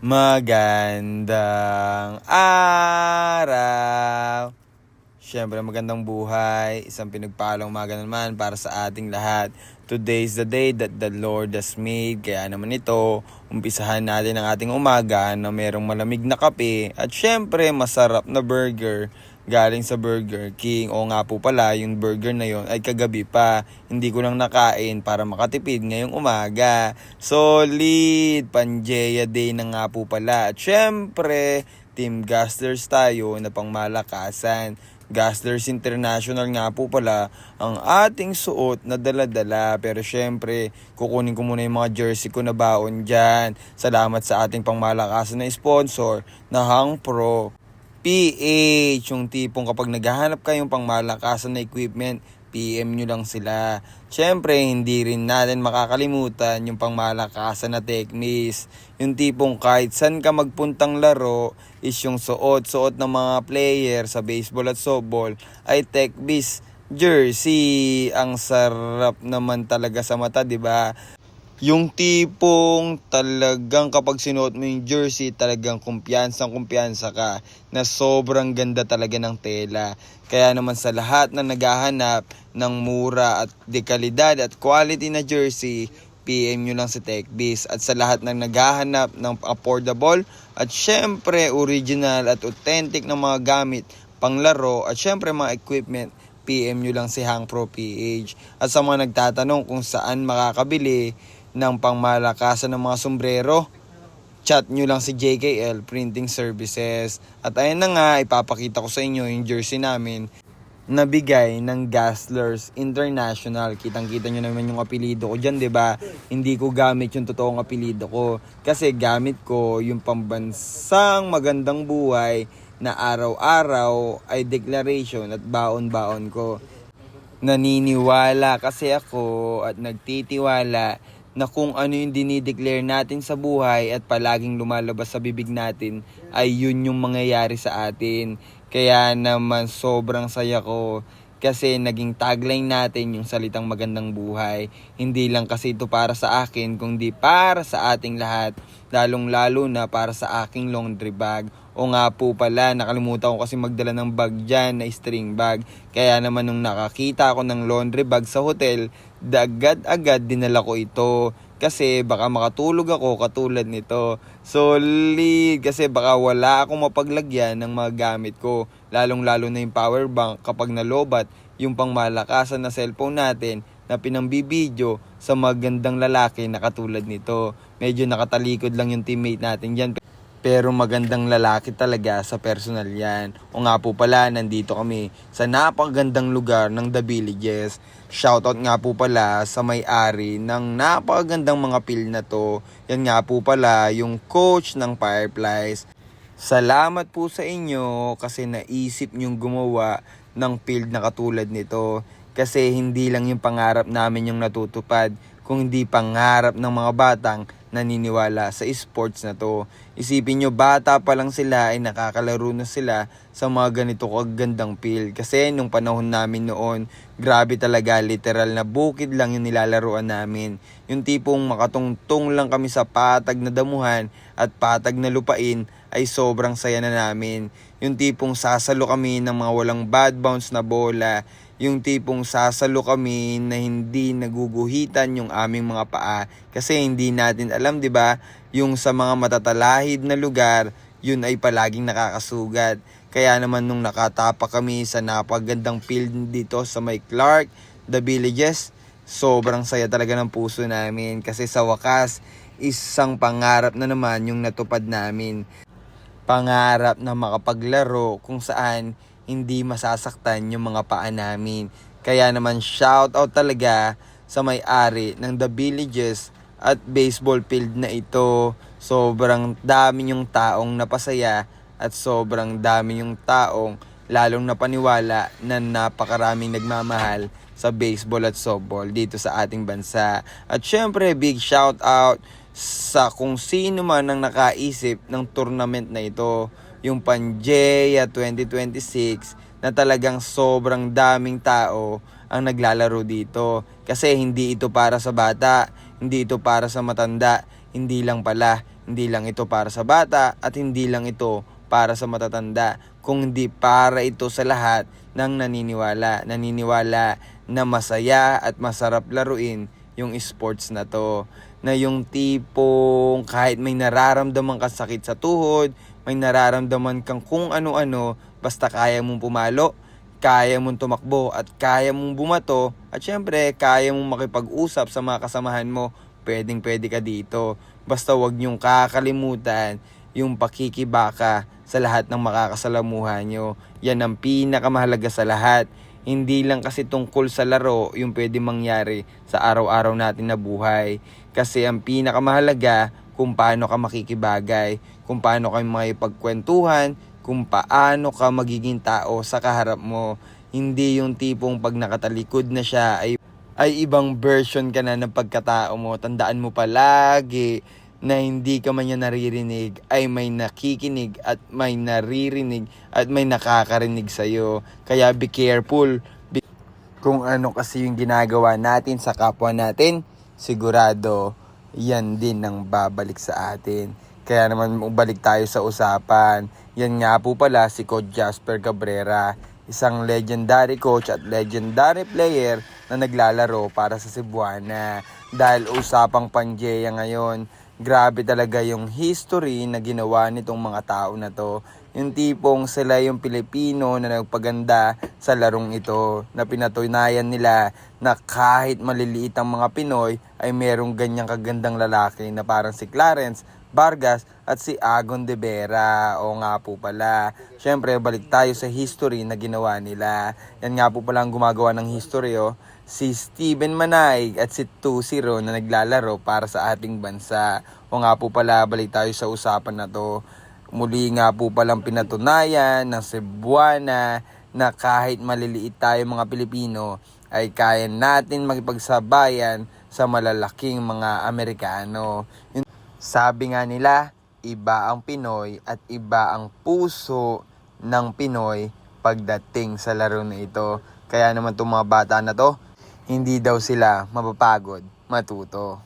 Magandang araw! Siyempre magandang buhay, isang pinagpalang umaga naman para sa ating lahat. Today is the day that the Lord has made. Kaya naman ito, umpisahan natin ang ating umaga na merong malamig na kape at siyempre masarap na burger galing sa Burger King. O nga po pala, yung burger na yon ay kagabi pa. Hindi ko lang nakain para makatipid ngayong umaga. Solid! Panjeya Day na nga po pala. At syempre, Team Gastlers tayo na pangmalakasan. Gastlers International nga po pala ang ating suot na dala-dala. Pero syempre, kukunin ko muna yung mga jersey ko na baon dyan. Salamat sa ating pangmalakasan na sponsor na Hang Pro PH, yung tipong kapag naghahanap kayong pangmalakasan na equipment, PM nyo lang sila. Siyempre, hindi rin natin makakalimutan yung pangmalakasan na techniques. Yung tipong kahit saan ka magpuntang laro, is yung suot ng mga player sa baseball at softball ay TechBiz jersey. Ang sarap naman talaga sa mata, di ba? Yung tipong talagang kapag sinuot mo yung jersey, talagang kumpiyansa ka na sobrang ganda talaga ng tela. Kaya naman sa lahat na naghahanap ng mura at dekalidad at quality na jersey, PM nyo lang si TechBiz. At sa lahat ng naghahanap ng affordable at syempre original at authentic na mga gamit, panglaro at syempre mga equipment, PM nyo lang si Hang Pro PH. At sa mga nagtatanong kung saan makakabili ng pangmalakasan ng mga sombrero, chat nyo lang si JKL Printing Services. At ayun na nga, ipapakita ko sa inyo yung jersey namin na bigay ng Gastlers International. Kitang-kita nyo naman yung apelido ko dyan, diba? Hindi ko gamit yung totoong apelido ko. Kasi gamit ko yung pambansang magandang buhay na araw-araw ay declaration at baon-baon ko. Naniniwala kasi ako at nagtitiwala na kung ano yung dinideclare natin sa buhay at palaging lumalabas sa bibig natin ay yun yung mangyayari sa atin. Kaya naman sobrang saya ko kasi naging tagline natin yung salitang magandang buhay. Hindi lang kasi ito para sa akin kundi para sa ating lahat. Lalong-lalo na para sa aking laundry bag. O nga po pala, nakalimutan ko kasi magdala ng bag dyan na string bag. Kaya naman nung nakakita ako ng laundry bag sa hotel, agad-agad dinala ko ito. Kasi baka makatulog ako katulad nito. Solid! Kasi baka wala akong mapaglagyan ng mga gamit ko. Lalong-lalo na yung power bank kapag nalobat yung pangmalakasan na cellphone natin na pinambibideo sa magandang lalaki na katulad nito. Medyo nakatalikod lang yung teammate natin dyan. Pero magandang lalaki talaga sa personal yan. O nga po pala, nandito kami sa napakagandang lugar ng The Villages. Shoutout nga po pala sa may-ari ng napakagandang mga pill na to. Yan nga po pala yung coach ng Fireflies. Salamat po sa inyo kasi naisip nyong gumawa ng field na katulad nito. Kasi hindi lang yung pangarap namin yung natutupad, kung hindi pangarap ng mga batang naniniwala sa sports na to. Isipin nyo, bata pa lang sila ay nakakalaro na sila sa mga ganito kagandang field. Kasi nung panahon namin noon, grabe talaga, literal na bukid lang yung nilalaruan namin. Yung tipong makatungtong lang kami sa patag na damuhan at patag na lupain ay sobrang saya na namin. Yung tipong sasalo kami ng mga walang bad bounce na bola. Yung tipong sasalo kami na hindi naguguhitan yung aming mga paa. Kasi hindi natin alam, di ba? Yung sa mga matatalahid na lugar, yun ay palaging nakakasugat. Kaya naman nung nakatapa kami sa napagandang field dito sa may Clark, The Villages, sobrang saya talaga ng puso namin. Kasi sa wakas, isang pangarap na naman yung natupad namin. Pangarap na makapaglaro kung saan hindi masasaktan yung mga paa namin. Kaya naman shout out talaga sa may-ari ng The Villages at baseball field na ito. Sobrang dami yung taong napasaya at sobrang dami yung taong lalong napaniwala na napakaraming nagmamahal sa baseball at softball dito sa ating bansa. At syempre big shout out sa kung sino man ang nakaisip ng tournament na ito, yung Panjeya 2026, na talagang sobrang daming tao ang naglalaro dito. Kasi hindi ito para sa bata, hindi ito para sa matanda, hindi lang pala, Hindi lang ito para sa bata at hindi lang ito para sa matatanda, kundi para ito sa lahat ng naniniwala. Naniniwala na masaya at masarap laruin yung sports na to. Na yung tipong kahit may nararamdaman kang sakit sa tuhod, may nararamdaman kang kung ano-ano, basta kaya mong pumalo, kaya mong tumakbo at kaya mong bumato at syempre kaya mong makipag-usap sa mga kasamahan mo, pwedeng-pwede ka dito. Basta wag niyong kakalimutan yung pakikibaka sa lahat ng makakasalamuhan nyo. Yan ang pinakamahalaga sa lahat. Hindi lang kasi tungkol sa laro yung pwede mangyari sa araw-araw natin na buhay. Kasi ang pinakamahalaga kung paano ka makikibagay, kung paano ka makipagkwentuhan, kung paano ka magiging tao sa kaharap mo. Hindi yung tipong pag nakatalikod na siya ay ibang version ka na ng pagkatao mo. Tandaan mo palagi na hindi ka man niya naririnig, ay may nakikinig at may naririnig at may nakakarinig sa'yo. Kaya be careful. Kung ano kasi yung ginagawa natin sa kapwa natin, sigurado yan din ang babalik sa atin. Kaya naman balik tayo sa usapan. Yan nga po pala si Coach Jasper Cabrera, isang legendary coach at legendary player na naglalaro para sa Cebuana. Dahil usapang Pangea ngayon, grabe talaga yung history na ginawa nitong mga tao na to. Yung tipong sila yung Pilipino na nagpaganda sa larong ito, na pinatunayan nila na kahit maliliit ang mga Pinoy ay merong ganyang kagandang lalaki na parang si Clarence Vargas at si Agon de Vera. O nga po pala, syempre balik tayo sa history na ginawa nila. Yan nga po pala ang gumagawa ng history, si Steven Manay at si 2-0 na naglalaro para sa ating bansa. O nga po pala, balik tayo sa usapan na to. Muli nga po palang pinatunayan ng Cebuana na kahit maliliit tayo mga Pilipino ay kaya natin makipagsabayan sa malalaking mga Amerikano. Sabi nga nila, iba ang Pinoy at iba ang puso ng Pinoy pagdating sa laro na ito. Kaya naman itong mga bata na to, hindi daw sila mapapagod matuto.